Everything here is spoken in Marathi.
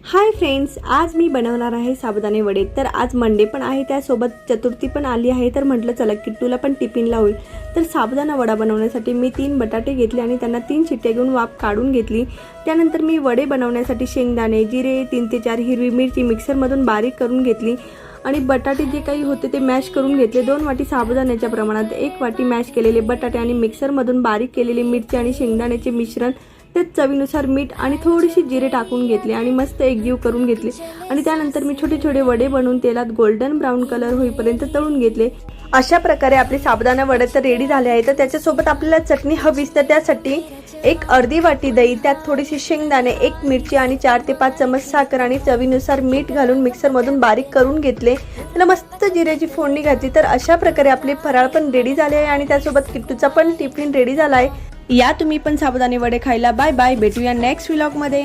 हाय फ्रेंड्स, आज मी बनवणार आहे साबुदाणे वडे। तर आज मंडे पण आहे, त्यासोबत चतुर्थी पण आली आहे। तर म्हटलं चला किट्टूला पण टिफिनला होईल। तर साबुदाणा वडा बनवण्यासाठी मी 3 बटाटे घेतले आणि त्यांना 3 शिट्ट्या घेऊन वाफ काढून घेतली। त्यानंतर मी वडे बनवण्यासाठी शेंगदाणे, जिरे, 3 ते 4 हिरवी मिरची मिक्सरमधून बारीक करून घेतली आणि बटाटे जे काही होते ते मॅश करून घेतले। 2 वाटी साबुदाण्याच्या प्रमाणात 1 वाटी मॅश केलेले बटाटे आणि मिक्सरमधून बारीक केलेली मिरची आणि शेंगदाण्याचे मिश्रण, त्यात चवीनुसार मीठ आणि थोडीशी जिरे टाकून घेतले आणि मस्त एकजीव करून घेतले। आणि त्यानंतर मी छोटे छोटे वडे बनवून तेलात गोल्डन ब्राउन कलर होईपर्यंत तळून घेतले। अशा प्रकारे आपले साबुदाणा वडे तर रेडी झाले आहेत। तर त्याच्यासोबत आपल्याला चटणी हवीच, तर त्यासाठी एक अर्धी वाटी दही, त्यात थोडीशी शेंगदाणे, 1 मिरची आणि 4 ते 5 चमच साखर आणि चवीनुसार मीठ घालून मिक्सरमधून बारीक करून घेतले। त्याला मस्त जिऱ्याची फोडणी घातली। तर अशा प्रकारे आपले फराळ पण रेडी झाले आहे आणि त्यासोबत किट्टूचा पण टिफिन रेडी झाला आहे। या तुम्ही पण साबुदाणे वडे खायला। बाय बाय, भेटूया नेक्स्ट व्लॉग मध्ये।